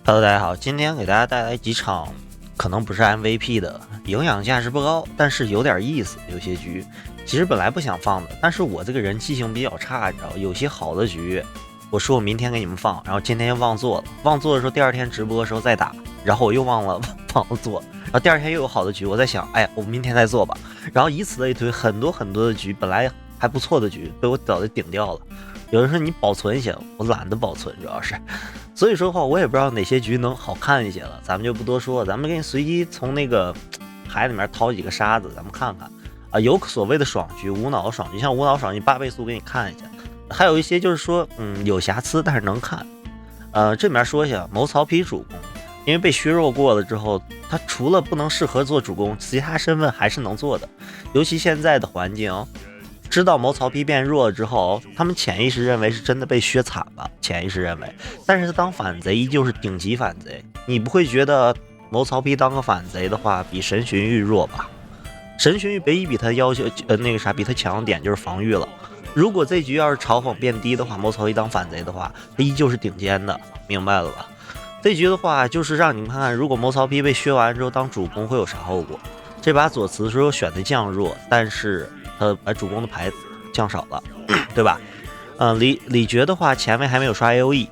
Hello，大家好，今天给大家带来几场可能不是 MVP 的，营养价值不高，但是有点意思。有些局其实本来不想放的，但是我这个人记性比较差，你知道，有些好的局，我说我明天给你们放，然后今天又忘做了，忘做的时候第二天直播的时候再打，然后我又忘了做，然后第二天又有好的局，我在想，哎呀，我明天再做吧，然后以此类推，很多的局本来还不错的局被我早就顶掉了。有人说你保存一些，我懒得保存，主要是。所以说的话，我也不知道哪些局能好看一些了，咱们就不多说了，咱们给你随机从那个海里面掏几个沙子，咱们看看啊，有所谓的爽局、无脑爽局，像无脑爽局8倍速给你看一下，还有一些就是说，有瑕疵但是能看。这里面说一下谋曹丕主公，因为被削弱过了之后，他除了不能适合做主公，其他身份还是能做的，尤其现在的环境。知道谋曹丕变弱了之后，他们潜意识认为是真的被削惨了，潜意识认为，但是他当反贼依旧是顶级反贼，你不会觉得谋曹丕当个反贼的话比神荀彧弱吧？神荀彧唯一比他要求比他强的点就是防御了。如果这局要是嘲讽变低的话，谋曹丕当反贼的话，他依旧是顶尖的，明白了吧？这局的话就是让你们看看，如果谋曹丕被削完之后当主公会有啥后果。这把左慈说选的降弱，但是把主公的牌降少了，对吧？李觉的话前面还没有刷 AOE，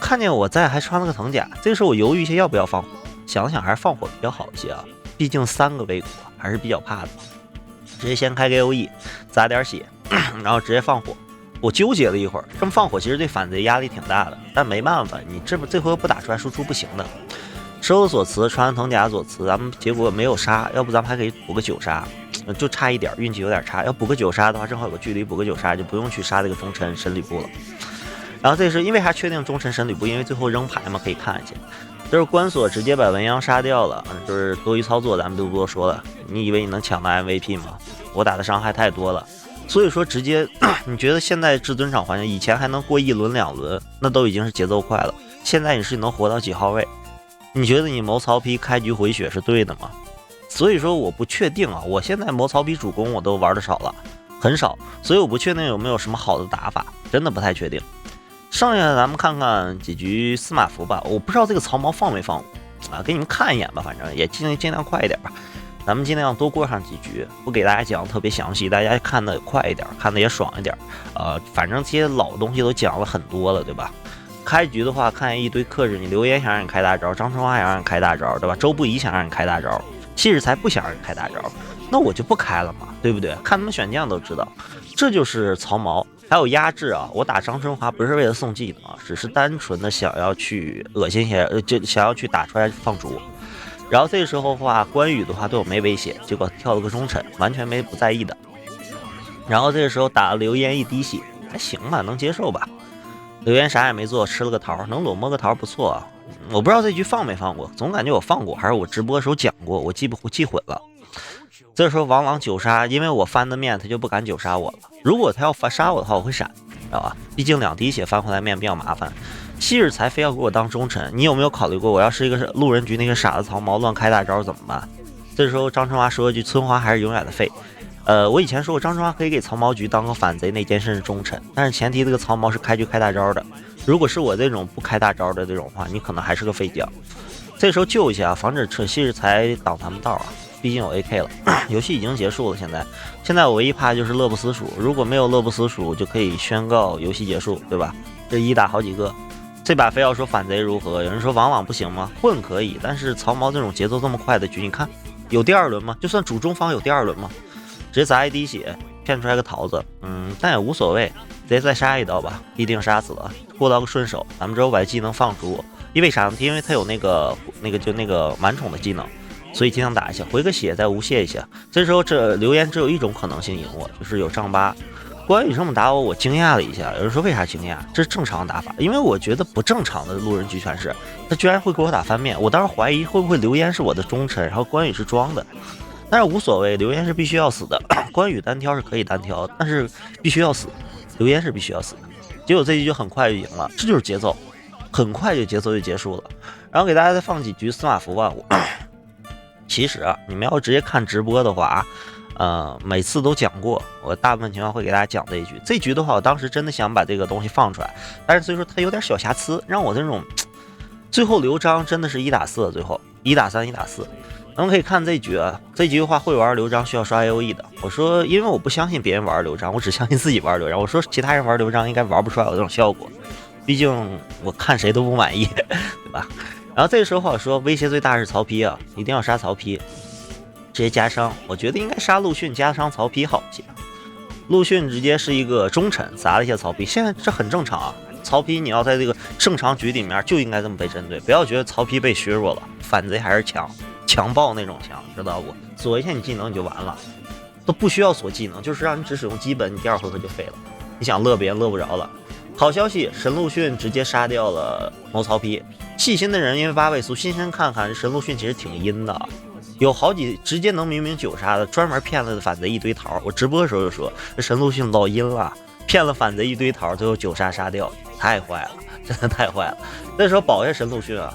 看见我在还穿了个藤甲，这个时候我犹豫一下要不要放火，想想还是放火比较好一些啊，毕竟3个微果还是比较怕的。直接先开个 AOE， 砸点血，然后直接放火。我纠结了一会儿，这么放火其实对反贼压力挺大的，但没办法，你这回不打出来输出不行的。收了左慈，穿藤甲左慈，咱们结果没有杀，要不咱们还可以补个9杀，就差一点，运气有点差。要补个9杀的话，正好有个距离，补个9杀就不用去杀这个忠臣神吕布了。然后这是因为还确定忠臣神吕布，因为最后扔牌嘛，可以看一下。这是关索直接把文鸯杀掉了，就是多余操作，咱们就不多说了。你以为你能抢到 MVP 吗？我打的伤害太多了，所以说直接你觉得现在至尊场环境，以前还能过1轮2轮，那都已经是节奏快了。现在你是能活到几号位？你觉得你谋曹丕开局回血是对的吗？所以说我不确定啊，我现在谋曹丕主公我都玩的少了，很少，所以我不确定有没有什么好的打法，真的不太确定。剩下的咱们看看几局司马符吧，我不知道这个曹髦放没放啊，给你们看一眼吧，反正也尽量快一点吧，咱们尽量多过上几局，不给大家讲特别详细，大家看的快一点，看的也爽一点。反正这些老东西都讲了很多了，对吧？开局的话，看一堆克制，你刘焉想让你开大招，张春华想让你开大招，对吧？周不疑想让你开大招，昔日才不想让你开大招，那我就不开了嘛，对不对？看他们选将都知道，这就是曹髦。还有压制啊，我打张春华不是为了送技能，只是单纯的想要去恶心些，就想要去打出来放逐。然后这个时候的话，关羽的话对我没威胁，结果跳了个忠臣，完全不在意的。然后这个时候打了刘焉一滴血，还行吧，能接受吧。刘焉啥也没做，吃了个桃，能裸摸个桃不错啊。我不知道这局放没放过，总感觉我放过，还是我直播的时候讲过，我记混了。这时候王朗9杀，因为我翻的面，他就不敢9杀我了。如果他要杀我的话，我会闪，知道吧？毕竟2滴血翻回来面比较麻烦。昔日才非要给我当忠臣，你有没有考虑过，我要是一个路人局那个傻子曹髦乱开大招怎么办？这时候张春华说一句：“村花还是永远的废。”我以前说过张春华可以给曹髦局当个反贼内奸甚至忠臣，但是前提这个曹髦是开局开大招的。如果是我这种不开大招的这种话，你可能还是个废将。这时候救一下，防止昔日才挡他们道啊。毕竟有 AK 了，游戏已经结束了。现在我唯一怕就是乐不思蜀，如果没有乐不思蜀，就可以宣告游戏结束，对吧？这一打好几个，这把非要说反贼如何？有人说王朗不行吗？混可以，但是曹髦这种节奏这么快的局，你看有第2轮吗？就算主中方有第2轮吗？直接砸一滴血，骗出来个桃子，但也无所谓，直接再杀一刀吧，必定杀死了，过到个顺手。咱们之后把技能放出，因为啥呢？因为他有那个满宠的技能。所以尽量打一下，回个血再无懈一下。这时候这刘焉只有一种可能性赢我，就是有丈八。关羽这么打我惊讶了一下。有人说为啥惊讶？这是正常打法，因为我觉得不正常的路人局全是他居然会给我打翻面。我当时怀疑会不会刘焉是我的忠臣，然后关羽是装的，但是无所谓，刘焉是必须要死的。关羽单挑是可以单挑，但是必须要死，刘焉是必须要死的。结果这局就很快就赢了，这就是节奏，很快就节奏就结束了。然后给大家再放几局司马符吧。其实啊，你们要直接看直播的话，每次都讲过，我大部分情况会给大家讲这一局。这局的话，我当时真的想把这个东西放出来，但是所以说它有点小瑕疵，让我这种最后刘璋真的是1打4，最后1打3、1打4。咱们可以看这局啊，这局的话会玩刘璋需要刷 AOE 的。我说，因为我不相信别人玩刘璋，我只相信自己玩刘璋。我说其他人玩刘璋应该玩不出来有这种效果，毕竟我看谁都不满意，对吧？然后这个时候我说威胁最大是曹丕啊，一定要杀曹丕，直接加伤。我觉得应该杀陆逊加伤曹丕好些。陆逊直接是一个忠臣，砸了一下曹丕，现在这很正常啊。曹丕你要在这个正常局里面就应该这么被针对，不要觉得曹丕被削弱了，反贼还是强暴那种强，知道不？锁一下你技能你就完了，都不需要锁技能，就是让你只使用基本，你第2回合就废了。你想乐别人乐不着了。好消息，神陆逊直接杀掉了谋曹丕。细心的人因为8位速，细心看看神陆逊其实挺阴的，有好几直接能明明9杀的，专门骗了反贼一堆桃。我直播的时候就说这神陆逊老阴了，骗了反贼一堆桃，最后9杀杀掉，太坏了，真的太坏了。那时候保一下神陆逊啊。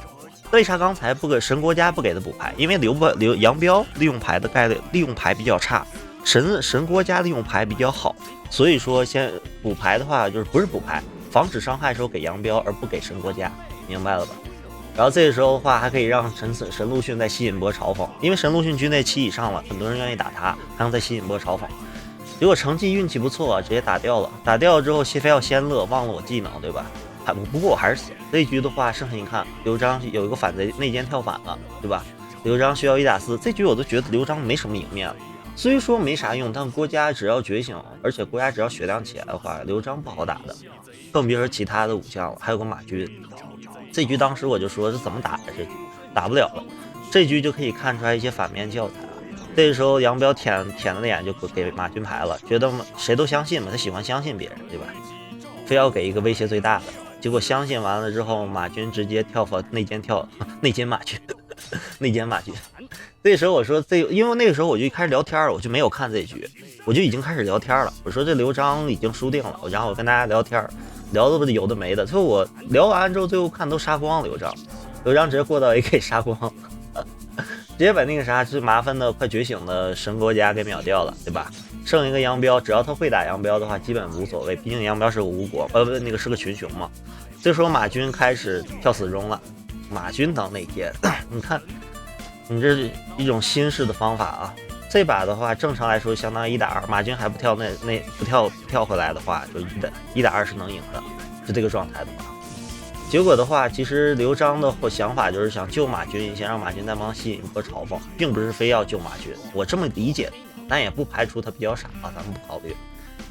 为啥刚才不给神国家不给他补牌？因为杨彪利用牌的概率利用牌比较差，神国家利用牌比较好，所以说先补牌的话就是不是补牌，防止伤害的时候给杨彪而不给神国家，明白了吧？然后这个时候的话还可以让神陆逊再吸引波嘲讽，因为神陆逊军队7以上了，很多人愿意打他，还能再吸引波嘲讽。结果成绩运气不错啊，直接打掉了。打掉了之后非要仙乐，忘了我技能，对吧？不过我还是死。这一局的话，剩下你看刘璋有一个反贼内奸跳反了，对吧？刘璋需要1打4，这局我都觉得刘璋没什么赢面了。虽说没啥用，但国家只要觉醒，而且国家只要血量起来的话，刘璋不好打的，更别说其他的武将了。还有个马军，这局当时我就说是怎么打的，这局打不了了。这局就可以看出来一些反面教材了。这个时候杨彪舔了脸就给马军牌了，觉得谁都相信嘛，他喜欢相信别人，对吧？非要给一个威胁最大的。结果相信完了之后，马军直接跳反内奸马军，内奸马军。这时候我说因为那个时候我就开始聊天了，我就没有看这局，我就已经开始聊天了。我说这刘璋已经输定了，然后我跟大家聊天，聊的有的没的。最后我聊完之后，最后看都杀光了刘璋直接过到 AK 杀光，直接把那个啥最麻烦的快觉醒的神国家给秒掉了，对吧？剩一个杨彪，只要他会打杨彪的话，基本无所谓，毕竟杨彪是个吴国，那个是个群雄嘛。这时候马军开始跳死忠了，马军当内奸，你看，你这是一种新式的方法啊。这把的话，正常来说相当于1打2，马军还不跳不跳回来的话，就1打2是能赢的，是这个状态的话。结果的话，其实刘璋的想法就是想救马军一下，让马军再帮吸引一波嘲讽，并不是非要救马军，我这么理解的。但也不排除他比较傻啊，咱们不考虑。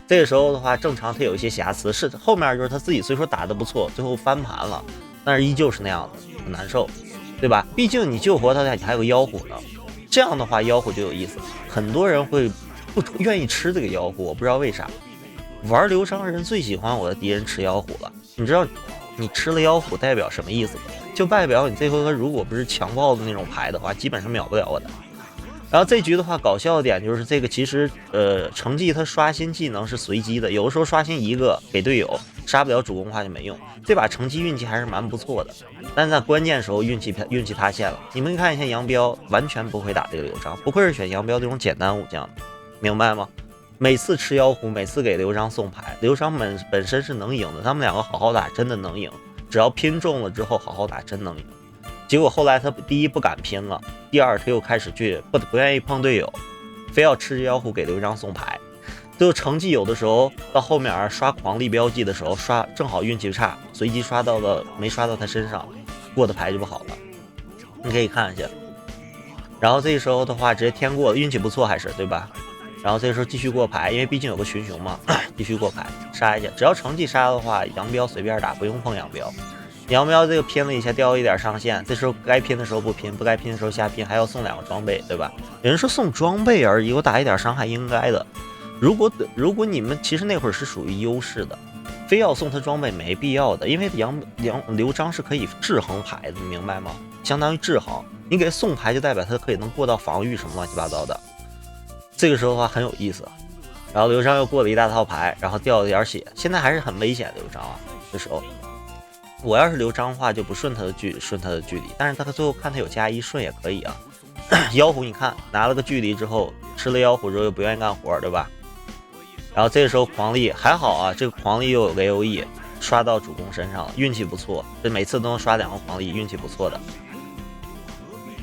这个时候的话，正常他有一些瑕疵，是后面就是他自己虽说打得不错，最后翻盘了，但是依旧是那样的，很难受，对吧？毕竟你救活他，你还有个妖虎呢，这样的话妖虎就有意思，很多人会不愿意吃这个妖虎，我不知道为啥。玩刘璋人最喜欢我的敌人吃妖虎了，你知道你吃了妖虎代表什么意思吗？就代表你这回合如果不是强暴的那种牌的话，基本上秒不了我的。然后这局的话，搞笑的点就是这个其实成绩他刷新技能是随机的，有的时候刷新一个给队友，杀不了主攻的话就没用。这把成绩运气还是蛮不错的，但是在关键时候运气塌陷了。你们看一下杨彪，完全不会打这个刘璋，不会是选杨彪这种简单武将，明白吗？每次吃妖狐，每次给刘璋送牌，刘璋本身是能赢的，他们两个好好打真的能赢，只要拼中了之后好好打真能赢。结果后来他第一不敢拼了，第二他又开始不愿意碰队友，非要吃妖狐给刘璋送牌。最后成绩有的时候到后面刷狂力标记的时候刷正好运气差，随机刷到了没刷到他身上，过的牌就不好了，你可以看一下。然后这时候的话直接天过了，运气不错还是对吧？然后这时候继续过牌，因为毕竟有个群雄嘛，继续过牌杀一下，只要成绩杀的话，杨彪随便打，不用碰杨彪。杨彪这个拼了一下，掉一点上限，这时候该拼的时候不拼，不该拼的时候瞎拼，还要送2个装备，对吧？有人说送装备而已，我打一点伤害应该的。如果你们其实那会儿是属于优势的，非要送他装备没必要的，因为刘璋是可以制衡牌的，你明白吗？相当于制衡，你给他送牌就代表他可以能过到防御什么乱七八糟的。这个时候的话很有意思，然后刘璋又过了一大套牌，然后掉了点血，现在还是很危险。刘璋啊，这时候我要是刘璋的话就不顺他的距离，但是他最后看他有+1顺也可以啊。妖狐你看拿了个距离之后，吃了妖狐之后又不愿意干活，对吧？然后这个时候狂力还好啊，这个狂力又有个 AOE，刷到主公身上了，运气不错，这每次都能刷2个黄历，运气不错的。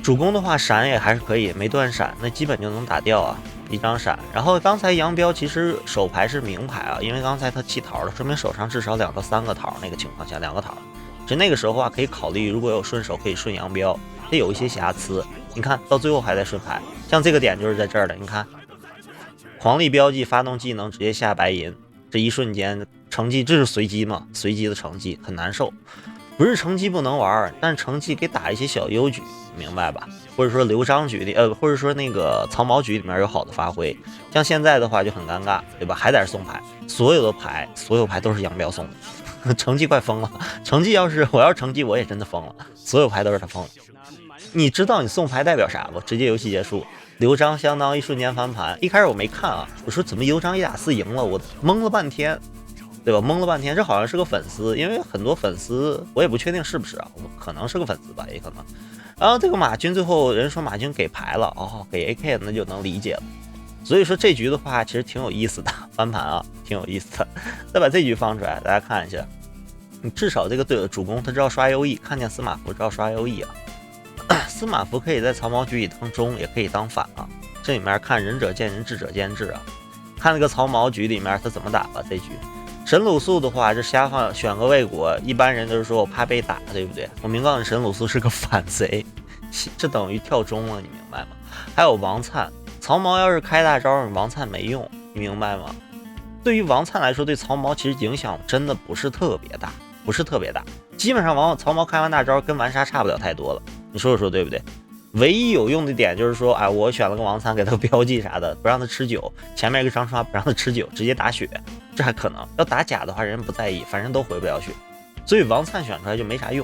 主攻的话闪也还是可以，没断闪那基本就能打掉啊，一张闪。然后刚才杨彪其实手牌是明牌啊，因为刚才他弃桃了，说明手上至少2到3个桃，那个情况下2个桃，其实那个时候的话可以考虑，如果有顺手可以顺杨彪，这有一些瑕疵，你看到最后还在顺牌，像这个点就是在这儿的，你看黄历标记发动技能直接下白银，这一瞬间成绩这是随机嘛，随机的成绩很难受。不是成绩不能玩，但是成绩给打一些小优局，明白吧？或者说刘璋局里，或者说那个曹毛局里面有好的发挥。像现在的话就很尴尬，对吧？还在送牌，所有牌都是杨彪送的，成绩快疯了。成绩要是成绩我也真的疯了，所有牌都是他封的。你知道你送牌代表啥不？直接游戏结束，刘璋相当一瞬间翻盘。一开始我没看啊，我说怎么刘璋1打4赢了，我懵了半天。对吧？懵了半天，这好像是个粉丝，因为很多粉丝我也不确定是不是啊，可能是个粉丝吧，也可能。然后这个马军最后人说马军给牌了，哦，给 AK 那就能理解了。所以说这局的话其实挺有意思的，翻盘啊，挺有意思的。再把这局放出来，大家看一下，你至少这个队友主攻他知道刷 UE， 看见司马符知道刷 UE 啊。司马符可以在曹毛局里当中，也可以当反啊。这里面看仁者见仁，智者见智啊。看那个曹毛局里面他怎么打吧，这局。神鲁肃的话，这瞎放选个魏国，一般人都是说我怕被打，对不对？我明告诉你，神鲁肃是个反贼，这等于跳中了，你明白吗？还有王粲，曹毛要是开大招，王粲没用，你明白吗？对于王粲来说，对曹毛其实影响真的不是特别大，不是特别大。基本上曹毛开完大招跟玩杀差不了太多了，你说对不对？唯一有用的点就是说，哎，我选了个王粲，给他个标记啥的，不让他吃酒，前面一个张刷不让他吃酒，直接打血，这还可能。要打假的话，人不在意，反正都回不了血，所以王粲选出来就没啥用。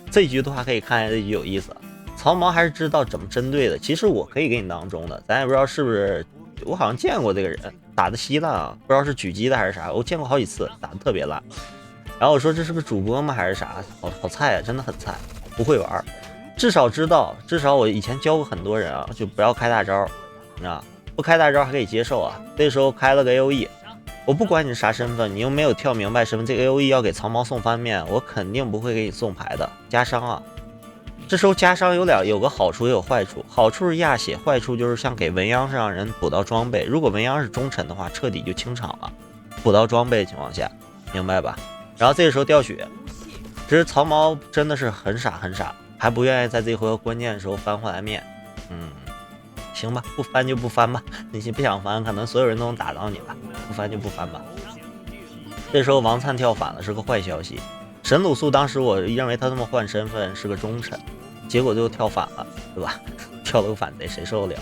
这一局的话，可以看一下这局有意思，曹毛还是知道怎么针对的。其实我可以给你当中的，咱也不知道是不是，我好像见过这个人打的稀烂啊，不知道是狙击的还是啥，我见过好几次，打的特别烂。然后我说这是个主播吗还是啥？好菜啊，真的很菜，不会玩。至少我以前教过很多人啊，就不要开大招啊，不开大招还可以接受啊。这时候开了个 AOE， 我不管你是啥身份，你又没有跳明白身份，这个 AOE 要给曹毛送翻面，我肯定不会给你送牌的，加伤啊。这时候加伤有个好处也有坏处，好处是压血，坏处就是像给文鸯让人补到装备，如果文鸯是忠臣的话，彻底就清场了，补到装备的情况下，明白吧？然后这个时候掉血，其实曹毛真的是很傻，还不愿意在这回合关键的时候翻回来面。行吧，不翻就不翻吧，你不想翻，可能所有人都能打到你吧，不翻就不翻吧。这时候王粲跳反了，是个坏消息。神鲁肃当时我认为他这么换身份是个忠臣，结果就跳反了，对吧？跳了个反贼，谁受得了？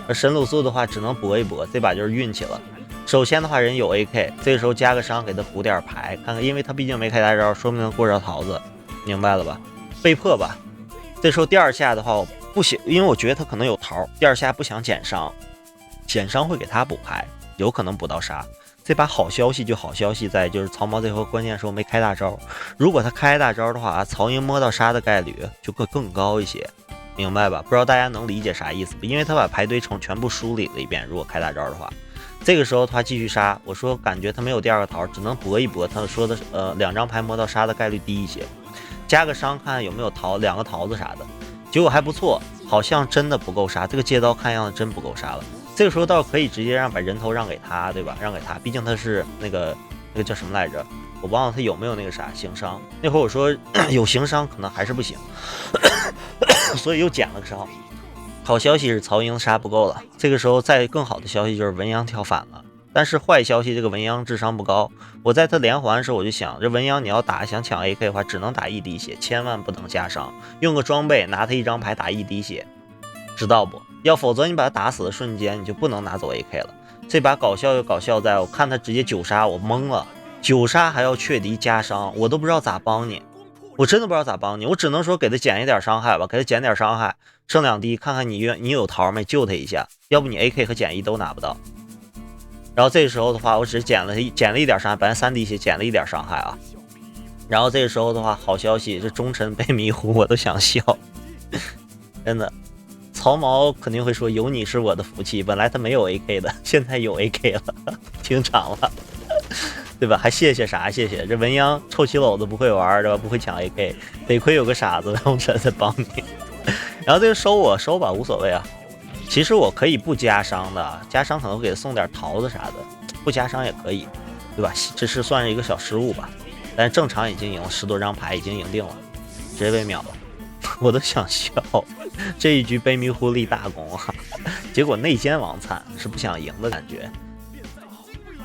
而神鲁肃的话只能搏一搏，这把就是运气了。首先的话人有 AK， 这个时候加个伤给他补点牌，看看，因为他毕竟没开大招，说不定能过着桃子，明白了吧？被迫吧。这时候第二下的话我不行，因为我觉得他可能有桃，第二下不想减伤，减伤会给他补牌，有可能补到杀。这把好消息在就是曹毛这回关键时候没开大招，如果他开大招的话，曹营摸到杀的概率就更高一些，明白吧？不知道大家能理解啥意思不？因为他把排队全部梳理了一遍，如果开大招的话，这个时候他继续杀，我说感觉他没有第二个桃，只能搏一搏。他说的2张牌摸到杀的概率低一些，加个伤看有没有桃，2个桃子啥的，结果还不错，好像真的不够杀，这个借刀看样子真不够杀了。这个时候倒是可以直接把人头让给他，对吧？让给他，毕竟他是那个叫什么来着，我忘了他有没有那个啥行伤。那会儿我说有行伤可能还是不行，所以又减了个伤。好消息是曹营杀不够了，这个时候再更好的消息就是文鸯跳反了，但是坏消息这个文鸯智商不高。我在他连环的时候我就想，这文鸯你要想抢 AK 的话，只能打1滴血，千万不能加伤，用个装备拿他一张牌打1滴血，知道不？要否则你把他打死的瞬间你就不能拿走 AK 了。这把搞笑又搞笑在我看他直接9杀，我懵了，9杀还要确敌加伤，我都不知道咋帮你，我真的不知道咋帮你，我只能说给他减一点伤害吧，给他减点伤害，剩2滴，看看你有桃没，救他一下，要不你 AK 和减1都拿不到。然后这个时候的话，我只是减了一点伤害，本来3滴血减了一点伤害啊。然后这个时候的话，好消息，这忠臣被迷糊，我都想笑，真的。曹毛肯定会说有你是我的福气，本来他没有 AK 的，现在有 AK 了，清场了，对吧？还谢谢啥谢谢？这文央臭棋篓子不会玩，对吧？不会抢 AK，得亏有个傻子用车在帮你。然后这个收吧，无所谓啊。其实我可以不加伤的，加伤可能给他送点桃子啥的，不加伤也可以，对吧？这是算是一个小失误吧。但是正常已经赢了10多张牌，已经赢定了，直接被秒了，我都想笑。这一局悲迷糊立大功啊，结果内奸王惨是不想赢的感觉。